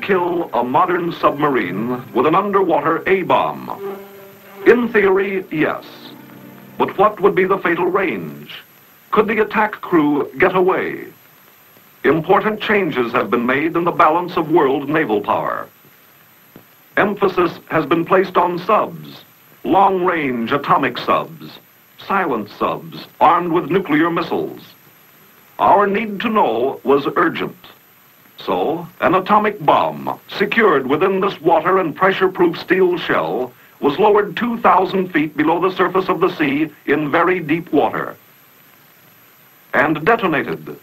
kill a modern submarine with an underwater A-bomb? In theory, yes. But what would be the fatal range? Could the attack crew get away? Important changes have been made in the balance of world naval power. Emphasis has been placed on subs, long-range atomic subs, silent subs armed with nuclear missiles. Our need to know was urgent. So, an atomic bomb, secured within this water and pressure-proof steel shell, was lowered 2,000 feet below the surface of the sea in very deep water, and detonated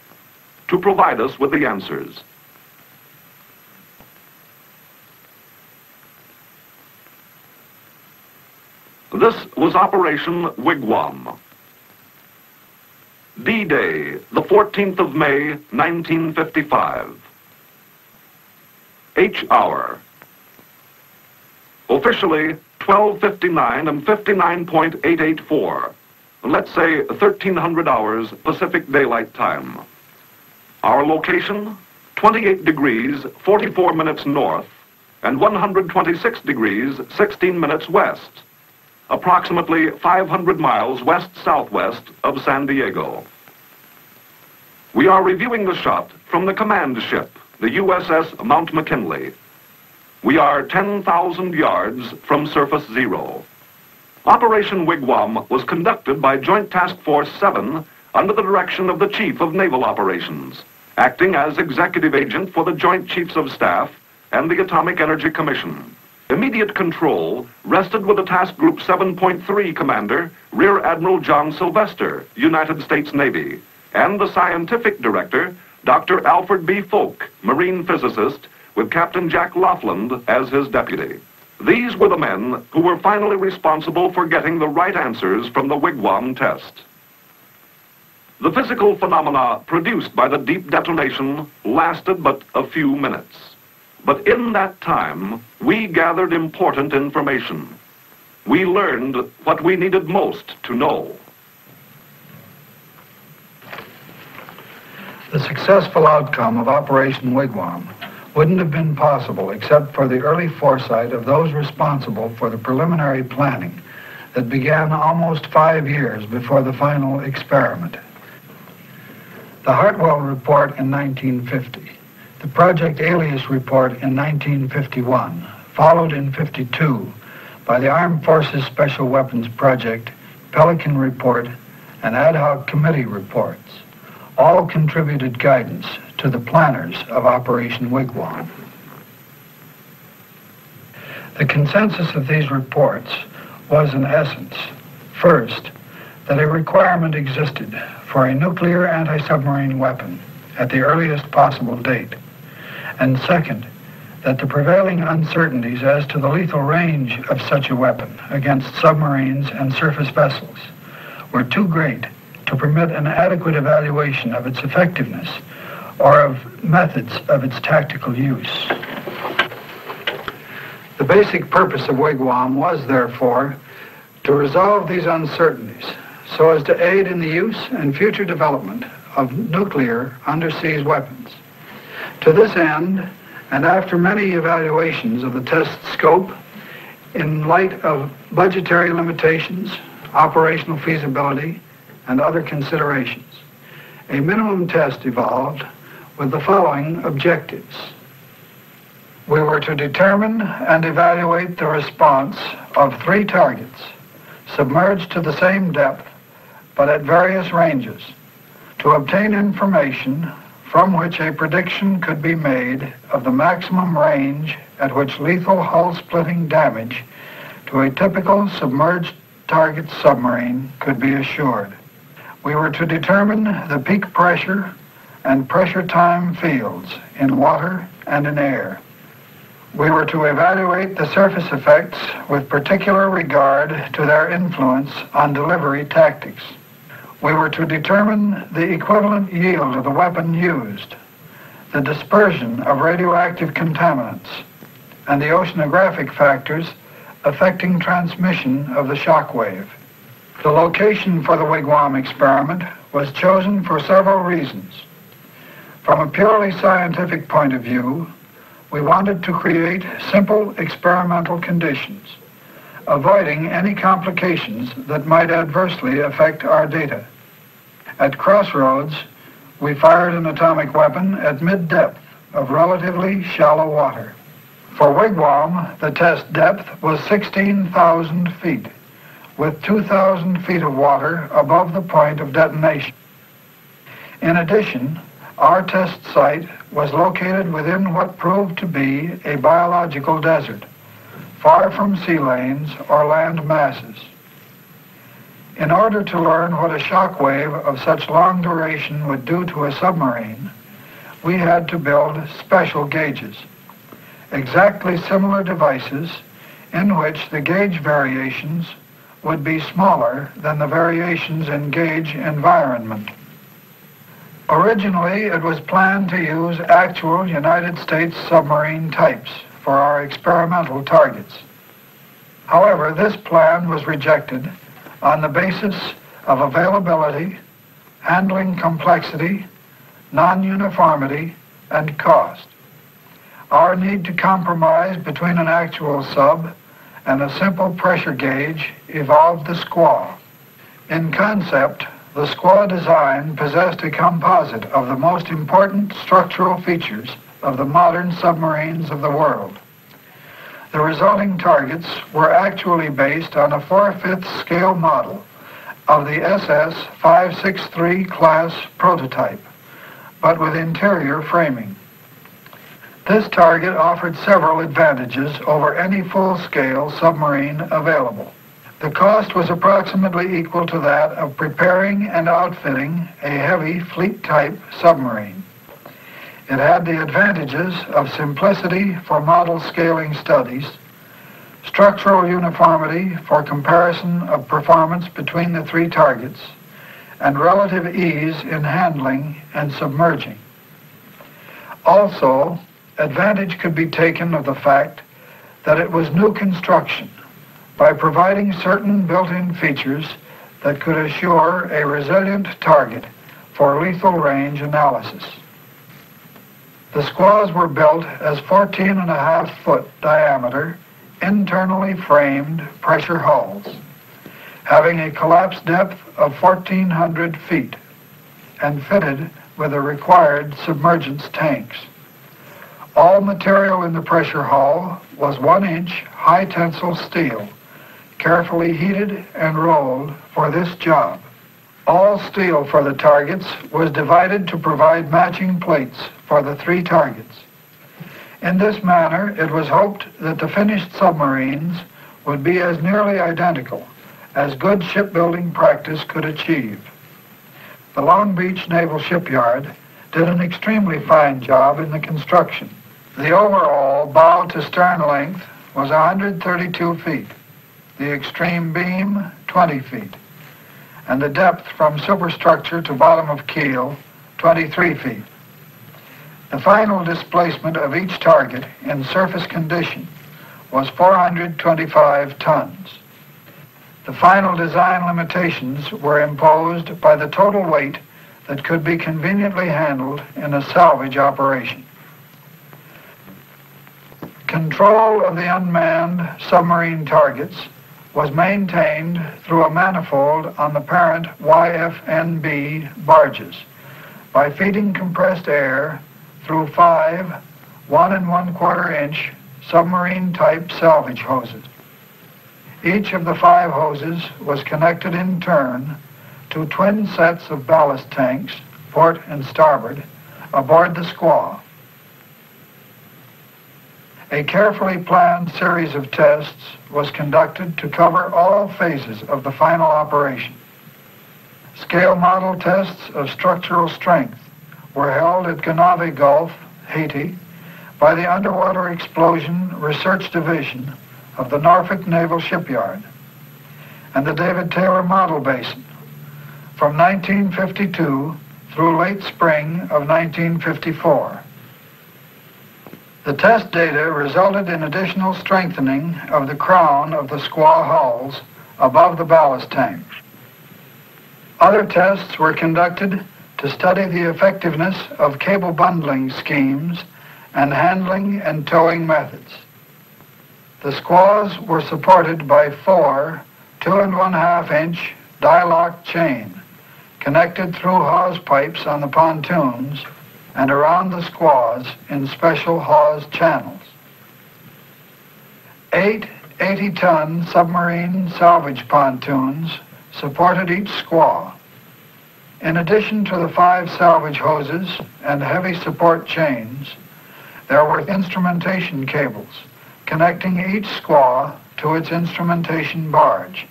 to provide us with the answers. This was Operation Wigwam. D-Day, the 14th of May, 1955. H-hour. Officially, 12:59 and 59.884. Let's say 1,300 hours Pacific Daylight Time. Our location, 28 degrees, 44 minutes north, and 126 degrees, 16 minutes west. Approximately 500 miles west-southwest of San Diego. We are reviewing the shot from the command ship, the USS Mount McKinley. We are 10,000 yards from surface zero. Operation Wigwam was conducted by Joint Task Force 7 under the direction of the Chief of Naval Operations, acting as executive agent for the Joint Chiefs of Staff and the Atomic Energy Commission. Immediate control rested with the Task Group 7.3 Commander, Rear Admiral John Sylvester, United States Navy, and the Scientific Director, Dr. Alfred B. Folk, Marine Physicist, with Captain Jack Laughlin as his deputy. These were the men who were finally responsible for getting the right answers from the Wigwam test. The physical phenomena produced by the deep detonation lasted but a few minutes. But in that time, we gathered important information. We learned what we needed most to know. The successful outcome of Operation Wigwam wouldn't have been possible except for the early foresight of those responsible for the preliminary planning that began almost 5 years before the final experiment. The Hartwell Report in 1950, the Project Alias Report in 1951, followed in 52 by the Armed Forces Special Weapons Project, Pelican Report, and Ad Hoc Committee reports, all contributed guidance to the planners of Operation Wigwam. The consensus of these reports was, in essence, first, that a requirement existed for a nuclear anti-submarine weapon at the earliest possible date, and second, that the prevailing uncertainties as to the lethal range of such a weapon against submarines and surface vessels were too great to permit an adequate evaluation of its effectiveness or of methods of its tactical use. The basic purpose of Wigwam was, therefore, to resolve these uncertainties so as to aid in the use and future development of nuclear undersea weapons. To this end, and after many evaluations of the test scope, in light of budgetary limitations, operational feasibility, and other considerations, a minimum test evolved with the following objectives. We were to determine and evaluate the response of 3 targets, submerged to the same depth, but at various ranges, to obtain information from which a prediction could be made of the maximum range at which lethal hull-splitting damage to a typical submerged target submarine could be assured. We were to determine the peak pressure and pressure time fields in water and in air. We were to evaluate the surface effects with particular regard to their influence on delivery tactics. We were to determine the equivalent yield of the weapon used, the dispersion of radioactive contaminants, and the oceanographic factors affecting transmission of the shock wave. The location for the Wigwam experiment was chosen for several reasons. From a purely scientific point of view, We wanted to create simple experimental conditions, avoiding any complications that might adversely affect our data. At Crossroads, we fired an atomic weapon at mid-depth of relatively shallow water. For Wigwam, the test depth was 16,000 feet, with 2,000 feet of water above the point of detonation. In addition, our test site was located within what proved to be a biological desert, far from sea lanes or land masses. In order to learn what a shock wave of such long duration would do to a submarine, we had to build special gauges, exactly similar devices in which the gauge variations would be smaller than the variations in gauge environment. Originally, it was planned to use actual United States submarine types for our experimental targets. However, this plan was rejected on the basis of availability, handling complexity, non-uniformity, and cost. Our need to compromise between an actual sub and a simple pressure gauge evolved the squaw. In concept, the squaw design possessed a composite of the most important structural features of the modern submarines of the world. The resulting targets were actually based on a 4/5 scale model of the SS-563 class prototype, but with interior framing. This target offered several advantages over any full-scale submarine available. The cost was approximately equal to that of preparing and outfitting a heavy fleet-type submarine. It had the advantages of simplicity for model scaling studies, structural uniformity for comparison of performance between the three targets, and relative ease in handling and submerging. Also, advantage could be taken of the fact that it was new construction by providing certain built-in features that could assure a resilient target for lethal range analysis. The squaws were built as 14.5-foot diameter, internally framed pressure hulls, having a collapse depth of 1,400 feet and fitted with the required submergence tanks. All material in the pressure hull was 1-inch high-tensile steel, carefully heated and rolled for this job. All steel for the targets was divided to provide matching plates for the three targets. In this manner, it was hoped that the finished submarines would be as nearly identical as good shipbuilding practice could achieve. The Long Beach Naval Shipyard did an extremely fine job in the construction. The overall bow to stern length was 132 feet, the extreme beam 20 feet, and the depth from superstructure to bottom of keel 23 feet. The final displacement of each target in surface condition was 425 tons. The final design limitations were imposed by the total weight that could be conveniently handled in a salvage operation. Control of the unmanned submarine targets was maintained through a manifold on the parent YFNB barges by feeding compressed air through 5 1 1/4 inch submarine-type salvage hoses. Each of the 5 hoses was connected in turn to twin sets of ballast tanks, port and starboard, aboard the squaw. A carefully planned series of tests was conducted to cover all phases of the final operation. Scale model tests of structural strength were held at Ganave Gulf, Haiti, by the Underwater Explosion Research Division of the Norfolk Naval Shipyard, and the David Taylor Model Basin from 1952 through late spring of 1954. The test data resulted in additional strengthening of the crown of the squaw hulls above the ballast tanks. Other tests were conducted to study the effectiveness of cable bundling schemes and handling and towing methods. The squaws were supported by 4 2.5-inch die-lock chain connected through hawse pipes on the pontoons and around the squaws in special hawse channels. 8 80-ton submarine salvage pontoons supported each squaw. In addition to the 5 salvage hoses and heavy support chains, there were instrumentation cables connecting each squaw to its instrumentation barge.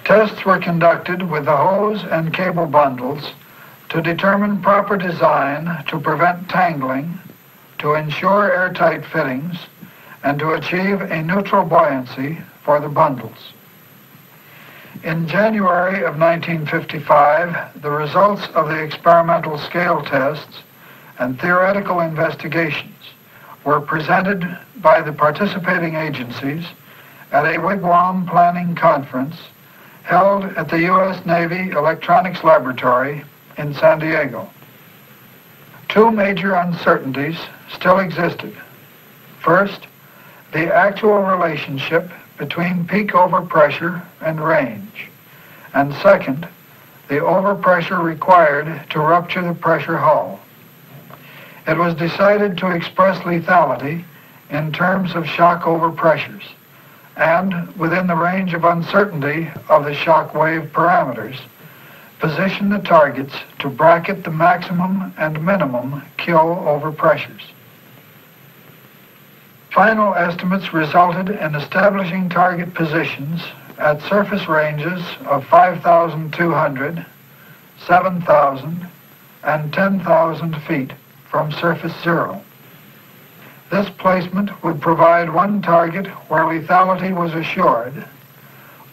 Tests were conducted with the hose and cable bundles to determine proper design to prevent tangling, to ensure airtight fittings, and to achieve a neutral buoyancy for the bundles. In January of 1955, the results of the experimental scale tests and theoretical investigations were presented by the participating agencies at a Wigwam planning conference held at the U.S. Navy Electronics Laboratory in San Diego. 2 major uncertainties still existed. First, the actual relationship between peak overpressure and range, and second, the overpressure required to rupture the pressure hull. It was decided to express lethality in terms of shock overpressures, and within the range of uncertainty of the shock wave parameters, position the targets to bracket the maximum and minimum kill overpressures. Final estimates resulted in establishing target positions at surface ranges of 5,200, 7,000, and 10,000 feet from surface zero. This placement would provide one target where lethality was assured,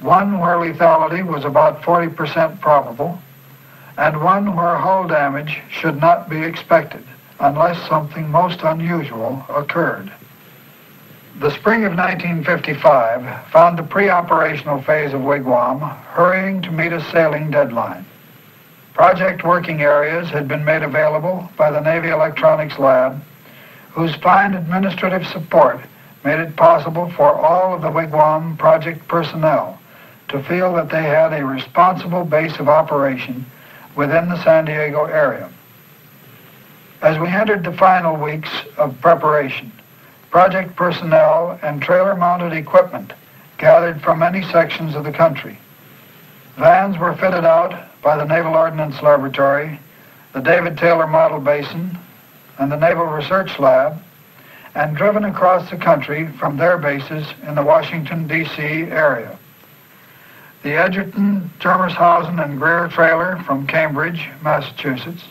one where lethality was about 40% probable, and one where hull damage should not be expected unless something most unusual occurred. The spring of 1955 found the pre-operational phase of Wigwam hurrying to meet a sailing deadline. Project working areas had been made available by the Navy Electronics Lab, whose fine administrative support made it possible for all of the Wigwam project personnel to feel that they had a responsible base of operation within the San Diego area. As we entered the final weeks of preparation, project personnel and trailer-mounted equipment gathered from many sections of the country. Vans were fitted out by the Naval Ordnance Laboratory, the David Taylor Model Basin, and the Naval Research Lab, and driven across the country from their bases in the Washington, D.C. area. The Edgerton, Germershausen, and Greer trailer from Cambridge, Massachusetts,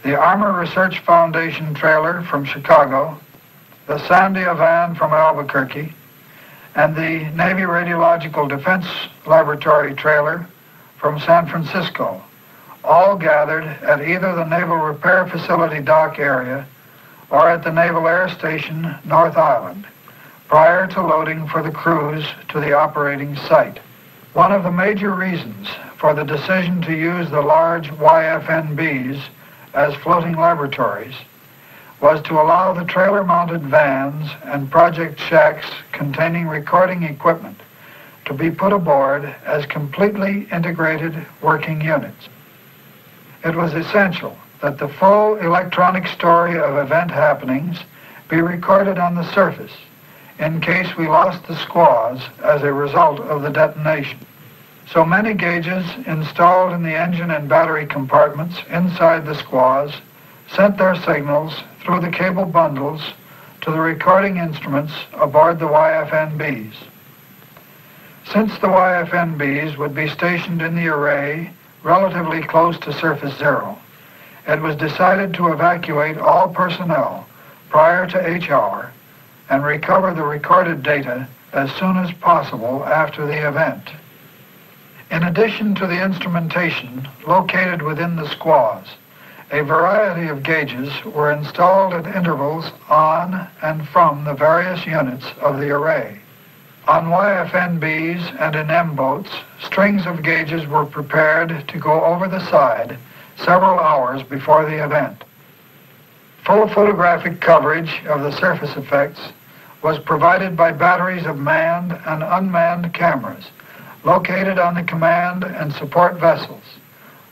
the Armor Research Foundation trailer from Chicago, the Sandia van from Albuquerque, and the Navy Radiological Defense Laboratory trailer from San Francisco, all gathered at either the Naval Repair Facility dock area or at the Naval Air Station, North Island, prior to loading for the cruise to the operating site. One of the major reasons for the decision to use the large YFNBs as floating laboratories was to allow the trailer-mounted vans and project shacks containing recording equipment to be put aboard as completely integrated working units. It was essential that the full electronic story of event happenings be recorded on the surface in case we lost the squaws as a result of the detonation. So many gauges installed in the engine and battery compartments inside the squaws sent their signals through the cable bundles to the recording instruments aboard the YFNBs. Since the YFNBs would be stationed in the array relatively close to surface zero, it was decided to evacuate all personnel prior to H-hour and recover the recorded data as soon as possible after the event. In addition to the instrumentation located within the squaws, a variety of gauges were installed at intervals on and from the various units of the array. On YFNBs and in M-boats, strings of gauges were prepared to go over the side several hours before the event. Full photographic coverage of the surface effects was provided by batteries of manned and unmanned cameras located on the command and support vessels,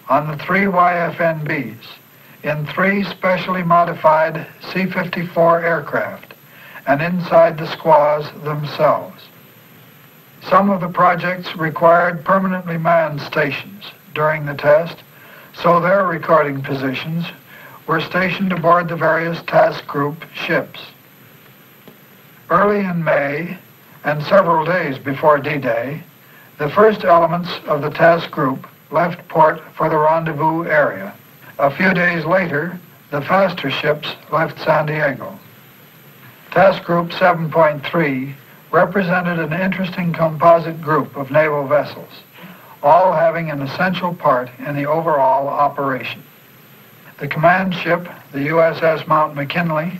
on the 3 YFNBs, in 3 specially modified C-54 aircraft, and inside the squaws themselves. Some of the projects required permanently manned stations during the test, so their recording positions were stationed aboard the various task group ships. Early in May, and several days before D-Day, the first elements of the task group left port for the rendezvous area. A few days later, the faster ships left San Diego. Task Group 7.3 represented an interesting composite group of naval vessels, all having an essential part in the overall operation. The command ship, the USS Mount McKinley,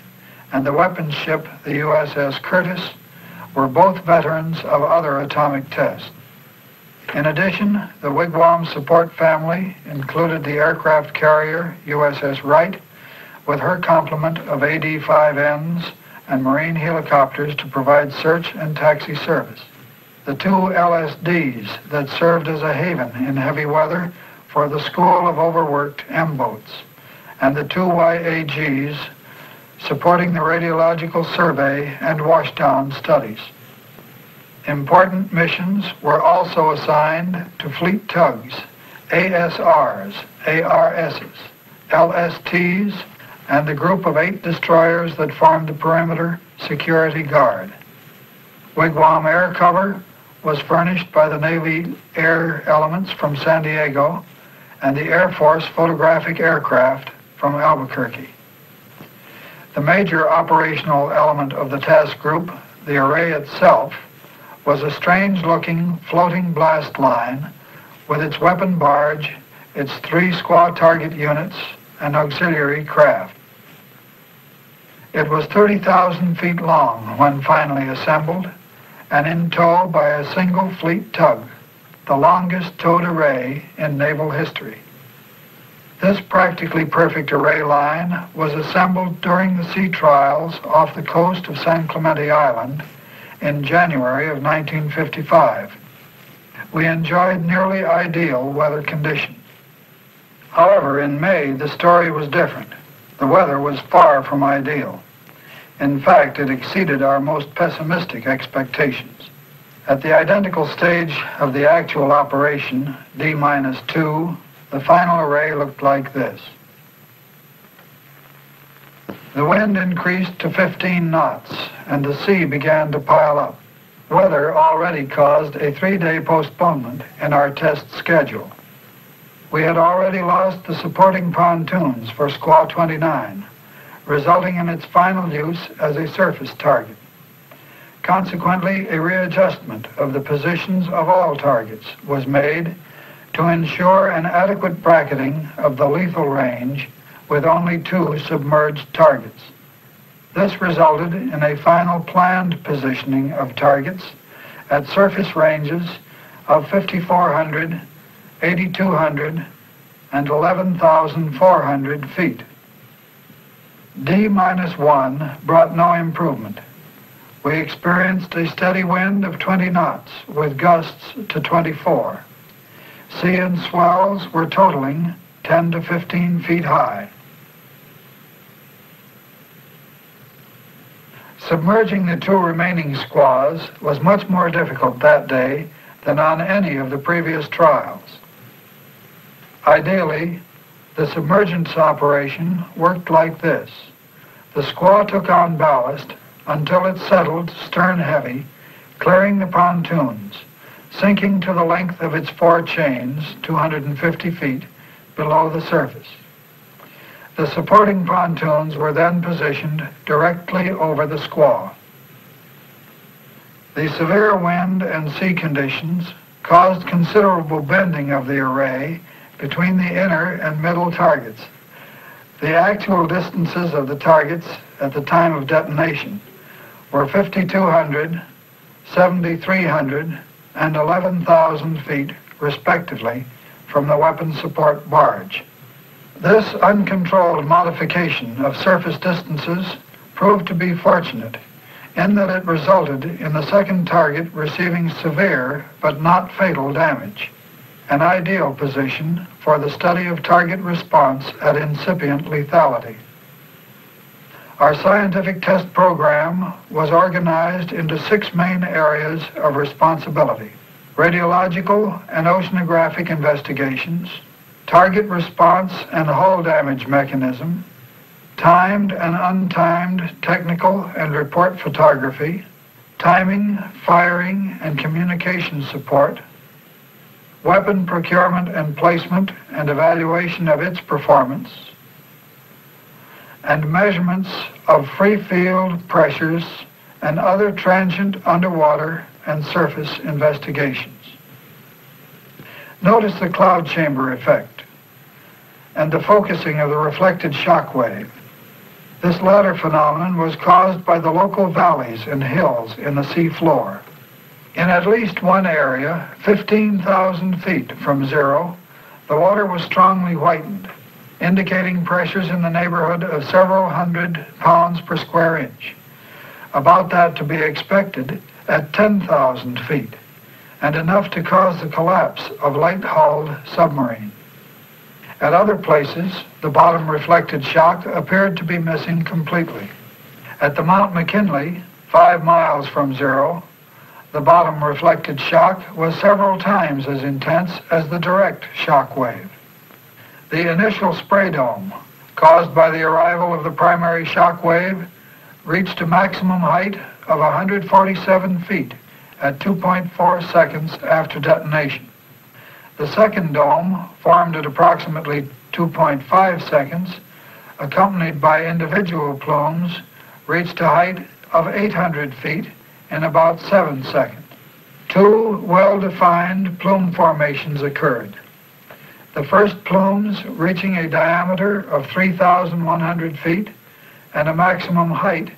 and the weapons ship, the USS Curtis, were both veterans of other atomic tests. In addition, the Wigwam support family included the aircraft carrier USS Wright, with her complement of AD-5Ns and Marine helicopters to provide search and taxi service. The 2 LSDs that served as a haven in heavy weather for the School of Overworked M-boats, and the 2 YAGs supporting the radiological survey and washdown studies. Important missions were also assigned to fleet tugs, ASRs, ARSs, LSTs, and the group of 8 destroyers that formed the perimeter security guard. Wigwam air cover was furnished by the Navy air elements from San Diego and the Air Force photographic aircraft from Albuquerque. The major operational element of the task group, the array itself, was a strange-looking floating blast line with its weapon barge, its 3 squaw target units, and auxiliary craft. It was 30,000 feet long when finally assembled and in tow by a single fleet tug, the longest towed array in naval history. This practically perfect array line was assembled during the sea trials off the coast of San Clemente Island in January of 1955. We enjoyed nearly ideal weather conditions. However, in May, the story was different. The weather was far from ideal. In fact, it exceeded our most pessimistic expectations. At the identical stage of the actual operation, D-2, the final array looked like this. The wind increased to 15 knots, and the sea began to pile up. Weather already caused a 3-day postponement in our test schedule. We had already lost the supporting pontoons for Squaw 29, resulting in its final use as a surface target. Consequently, a readjustment of the positions of all targets was made to ensure an adequate bracketing of the lethal range with only 2 submerged targets. This resulted in a final planned positioning of targets at surface ranges of 5,400, 8,200, and 11,400 feet. D-1 brought no improvement. We experienced a steady wind of 20 knots with gusts to 24. Sea and swells were totaling 10 to 15 feet high. Submerging the 2 remaining squaws was much more difficult that day than on any of the previous trials. Ideally, the submergence operation worked like this. The squaw took on ballast until it settled stern heavy, clearing the pontoons, sinking to the length of its 4 chains, 250 feet, below the surface. The supporting pontoons were then positioned directly over the squaw. The severe wind and sea conditions caused considerable bending of the array between the inner and middle targets. The actual distances of the targets at the time of detonation were 5,200, 7,300, and 11,000 feet, respectively, from the weapon support barge. This uncontrolled modification of surface distances proved to be fortunate in that it resulted in the second target receiving severe but not fatal damage, an ideal position for the study of target response at incipient lethality. Our scientific test program was organized into 6 main areas of responsibility: radiological and oceanographic investigations, target response and hull damage mechanism, timed and untimed technical and report photography, timing, firing, and communication support, weapon procurement and placement and evaluation of its performance, and measurements of free field pressures and other transient underwater and surface investigations. Notice the cloud chamber effect and the focusing of the reflected shock wave. This latter phenomenon was caused by the local valleys and hills in the sea floor. In at least one area, 15,000 feet from zero, the water was strongly whitened, indicating pressures in the neighborhood of several hundred pounds per square inch, about that to be expected at 10,000 feet, and enough to cause the collapse of light-hulled submarine. At other places, the bottom reflected shock appeared to be missing completely. At the Mount McKinley, 5 miles from zero, the bottom reflected shock was several times as intense as the direct shock wave. The initial spray dome, caused by the arrival of the primary shock wave, reached a maximum height of 147 feet at 2.4 seconds after detonation. The second dome, formed at approximately 2.5 seconds, accompanied by individual plumes, reached a height of 800 feet in about 7 seconds. 2 well-defined plume formations occurred. The first plumes reaching a diameter of 3,100 feet and a maximum height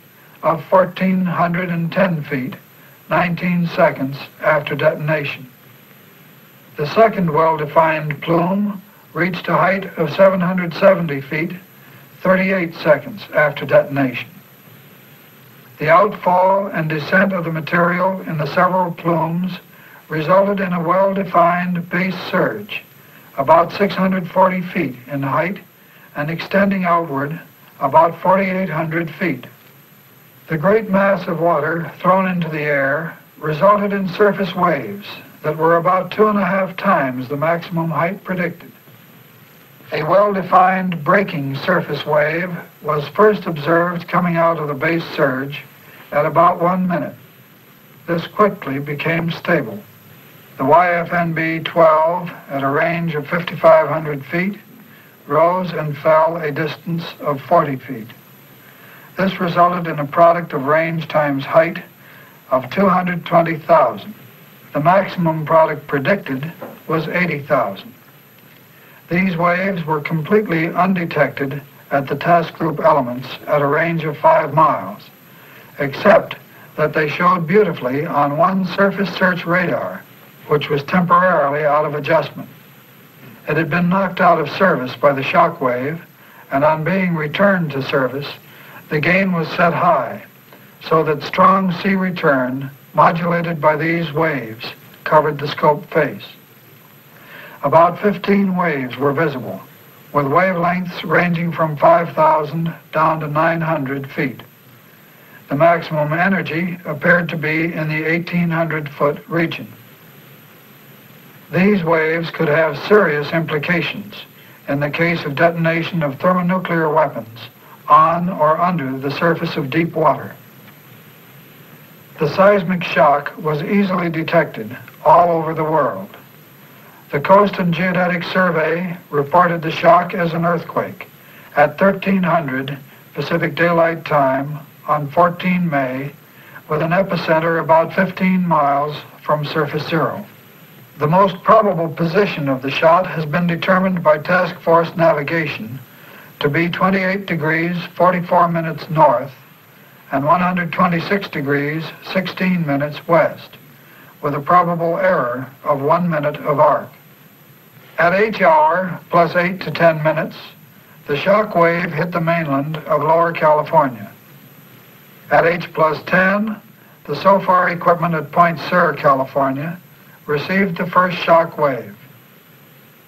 of 1,410 feet, 19 seconds after detonation. The second well-defined plume reached a height of 770 feet, 38 seconds after detonation. The outfall and descent of the material in the several plumes resulted in a well-defined base surge, about 640 feet in height and extending outward about 4,800 feet. The great mass of water thrown into the air resulted in surface waves that were about 2.5 times the maximum height predicted. A well-defined breaking surface wave was first observed coming out of the base surge at about 1 minute. This quickly became stable. The YFNB-12, at a range of 5,500 feet, rose and fell a distance of 40 feet. This resulted in a product of range times height of 220,000. The maximum product predicted was 80,000. These waves were completely undetected at the task group elements at a range of 5 miles, except that they showed beautifully on one surface search radar, which was temporarily out of adjustment. It had been knocked out of service by the shock wave, and on being returned to service, the gain was set high, so that strong sea return, modulated by these waves, covered the scope face. About 15 waves were visible, with wavelengths ranging from 5,000 down to 900 feet. The maximum energy appeared to be in the 1,800-foot region. These waves could have serious implications in the case of detonation of thermonuclear weapons on or under the surface of deep water. The seismic shock was easily detected all over the world. The Coast and Geodetic Survey reported the shock as an earthquake at 1300 Pacific Daylight Time on 14 May, with an epicenter about 15 miles from surface zero. The most probable position of the shot has been determined by task force navigation to be 28 degrees 44 minutes north and 126 degrees 16 minutes west, with a probable error of 1 minute of arc. At H hour plus 8 to 10 minutes, The shock wave hit the mainland of Lower California. At H+10, the SOFAR equipment at Point Sur, California, received the first shock wave.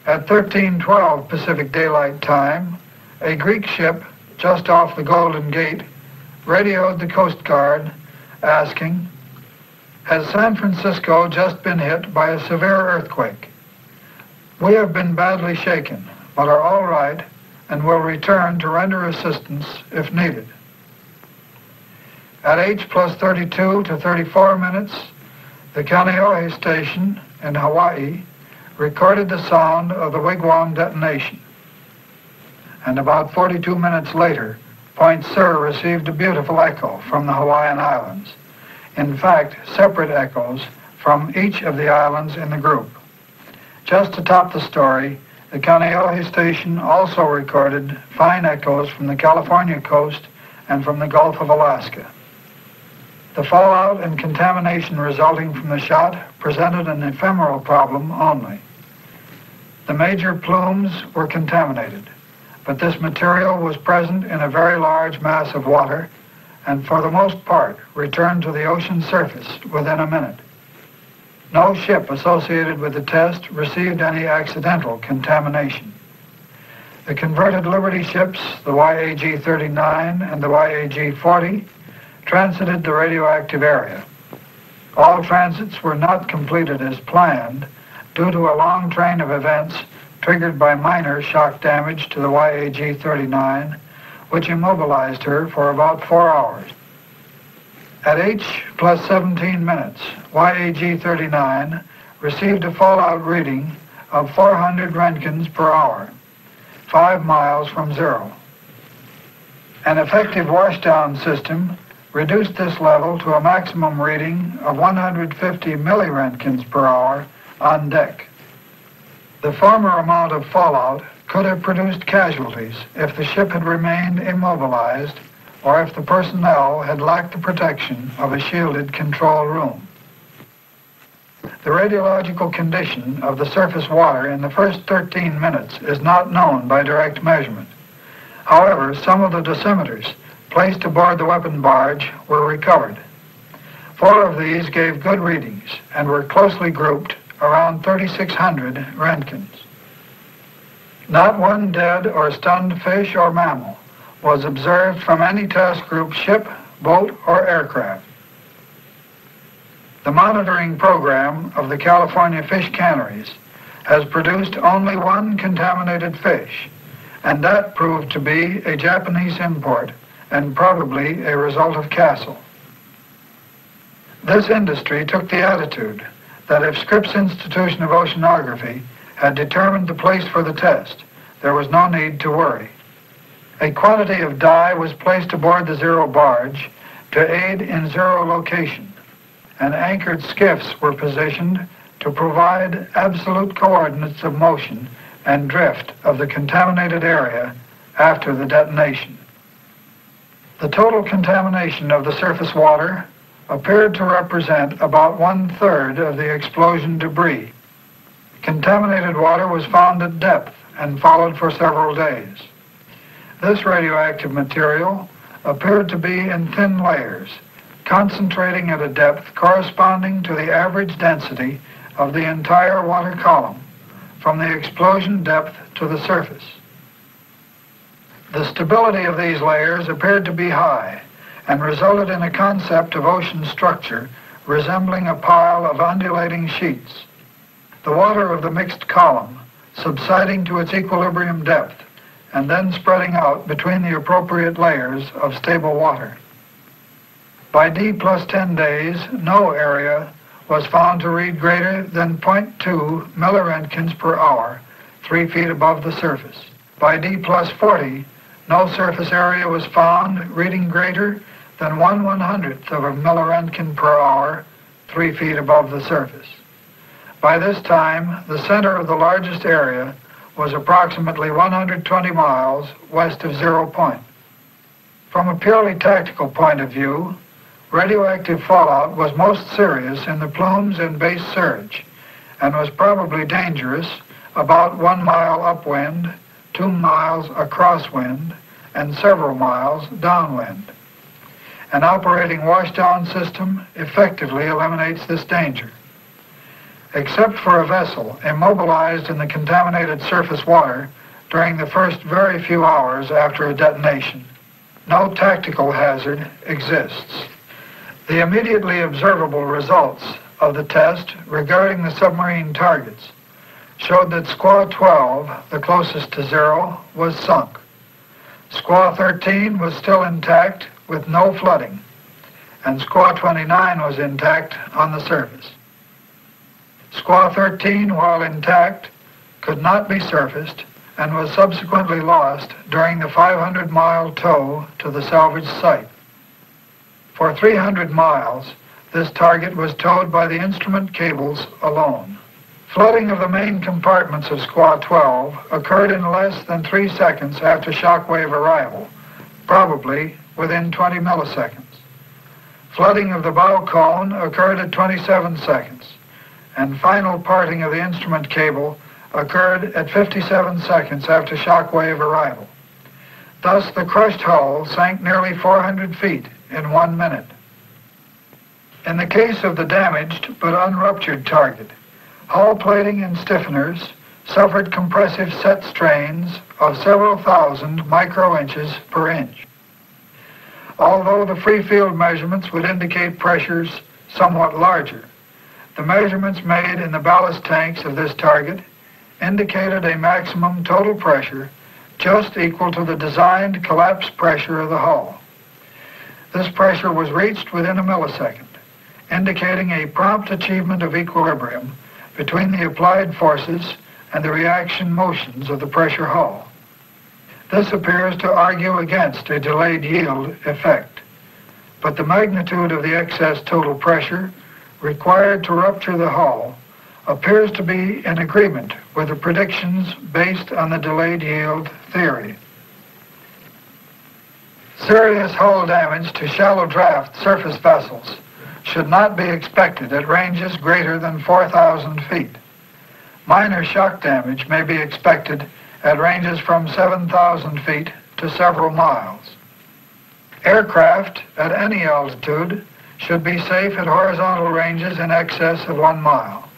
At 13:12 Pacific Daylight Time, a Greek ship just off the Golden Gate radioed the Coast Guard asking, "Has San Francisco just been hit by a severe earthquake? We have been badly shaken, but are all right and will return to render assistance if needed." At H+32 to 34 minutes, the Kaneohe station in Hawaii recorded the sound of the Wigwam detonation. And about 42 minutes later, Point Sur received a beautiful echo from the Hawaiian Islands. In fact, separate echoes from each of the islands in the group. Just to top the story, the Kaneohe station also recorded fine echoes from the California coast and from the Gulf of Alaska. The fallout and contamination resulting from the shot presented an ephemeral problem only. The major plumes were contaminated, but this material was present in a very large mass of water and for the most part returned to the ocean surface within a minute. No ship associated with the test received any accidental contamination. The converted Liberty ships, the YAG-39 and the YAG-40, transited the radioactive area. All transits were not completed as planned due to a long train of events triggered by minor shock damage to the YAG-39, which immobilized her for about 4 hours. At H+17 minutes, YAG-39 received a fallout reading of 400 Roentgens per hour, 5 miles from zero. An effective washdown system reduced this level to a maximum reading of 150 milliroentgens per hour on deck. The former amount of fallout could have produced casualties if the ship had remained immobilized or if the personnel had lacked the protection of a shielded control room. The radiological condition of the surface water in the first 13 minutes is not known by direct measurement. However, some of the dosimeters placed aboard the weapon barge were recovered. 4 of these gave good readings and were closely grouped around 3,600 Roentgens. Not one dead or stunned fish or mammal was observed from any task group ship, boat, or aircraft. The monitoring program of the California fish canneries has produced only 1 contaminated fish, and that proved to be a Japanese import and probably a result of Castle. This industry took the attitude that if Scripps Institution of Oceanography had determined the place for the test, there was no need to worry. A quantity of dye was placed aboard the Zero barge to aid in zero location, and anchored skiffs were positioned to provide absolute coordinates of motion and drift of the contaminated area after the detonation. The total contamination of the surface water appeared to represent about 1/3 of the explosion debris. Contaminated water was found at depth and followed for several days. This radioactive material appeared to be in thin layers, concentrating at a depth corresponding to the average density of the entire water column, from the explosion depth to the surface. The stability of these layers appeared to be high and resulted in a concept of ocean structure resembling a pile of undulating sheets. The water of the mixed column subsiding to its equilibrium depth and then spreading out between the appropriate layers of stable water. By D+10 days, no area was found to read greater than 0.2 milliroentgens per hour, 3 feet above the surface. By D+40, no surface area was found reading greater than 1/100th of a milliroentgen per hour, 3 feet above the surface. By this time, the center of the largest area was approximately 120 miles west of 0 point. From a purely tactical point of view, radioactive fallout was most serious in the plumes and base surge and was probably dangerous about 1 mile upwind, 2 miles a crosswind and several miles downwind. An operating washdown system effectively eliminates this danger. Except for a vessel immobilized in the contaminated surface water during the first very few hours after a detonation, no tactical hazard exists. The immediately observable results of the test regarding the submarine targets showed that Squaw 12, the closest to zero, was sunk. Squaw 13 was still intact with no flooding, and Squaw 29 was intact on the surface. Squaw 13, while intact, could not be surfaced and was subsequently lost during the 500-mile tow to the salvage site. For 300 miles, this target was towed by the instrument cables alone. Flooding of the main compartments of Squaw 12 occurred in less than 3 seconds after shockwave arrival, probably within 20 milliseconds. Flooding of the bow cone occurred at 27 seconds, and final parting of the instrument cable occurred at 57 seconds after shockwave arrival. Thus, the crushed hull sank nearly 400 feet in 1 minute. In the case of the damaged but unruptured target, hull plating and stiffeners suffered compressive set strains of several thousand microinches per inch. Although the free field measurements would indicate pressures somewhat larger, the measurements made in the ballast tanks of this target indicated a maximum total pressure just equal to the designed collapse pressure of the hull. This pressure was reached within a millisecond, indicating a prompt achievement of equilibrium between the applied forces and the reaction motions of the pressure hull. This appears to argue against a delayed yield effect, but the magnitude of the excess total pressure required to rupture the hull appears to be in agreement with the predictions based on the delayed yield theory. Serious hull damage to shallow draft surface vessels should not be expected at ranges greater than 4,000 feet. Minor shock damage may be expected at ranges from 7,000 feet to several miles. Aircraft at any altitude should be safe at horizontal ranges in excess of 1 mile.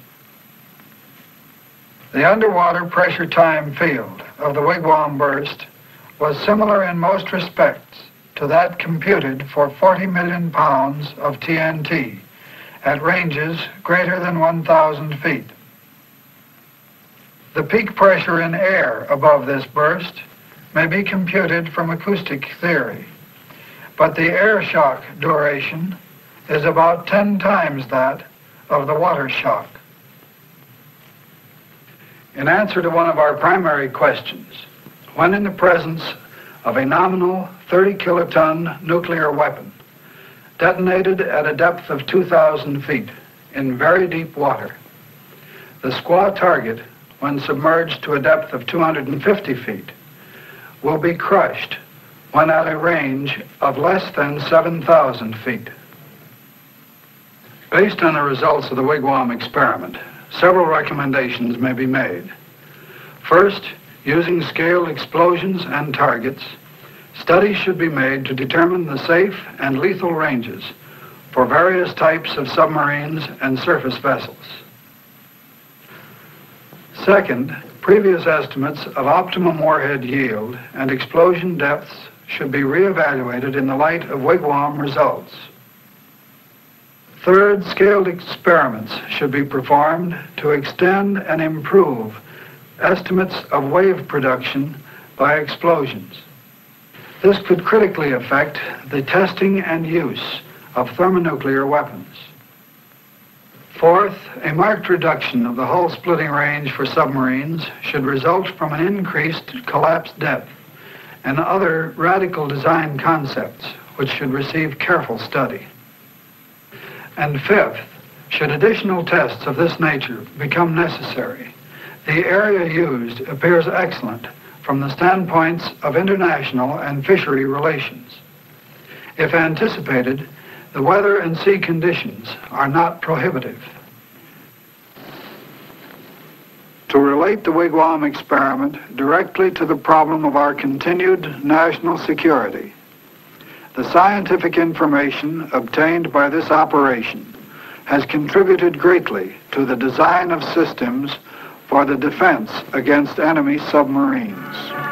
The underwater pressure time field of the Wigwam burst was similar in most respects to that computed for 40 million pounds of TNT at ranges greater than 1,000 feet. The peak pressure in air above this burst may be computed from acoustic theory, but the air shock duration is about 10 times that of the water shock. In answer to one of our primary questions, when in the presence of a nominal 30-kiloton nuclear weapon detonated at a depth of 2,000 feet in very deep water, the Squaw target, when submerged to a depth of 250 feet, will be crushed when at a range of less than 7,000 feet. Based on the results of the Wigwam experiment, several recommendations may be made. First, using scaled explosions and targets, studies should be made to determine the safe and lethal ranges for various types of submarines and surface vessels. Second, previous estimates of optimum warhead yield and explosion depths should be reevaluated in the light of Wigwam results. Third, scaled experiments should be performed to extend and improve estimates of wave production by explosions. This could critically affect the testing and use of thermonuclear weapons. Fourth, a marked reduction of the hull splitting range for submarines should result from an increased collapse depth and other radical design concepts which should receive careful study. And fifth, should additional tests of this nature become necessary, the area used appears excellent from the standpoints of international and fishery relations. If anticipated, the weather and sea conditions are not prohibitive. to relate the Wigwam experiment directly to the problem of our continued national security. The scientific information obtained by this operation has contributed greatly to the design of systems for the defense against enemy submarines.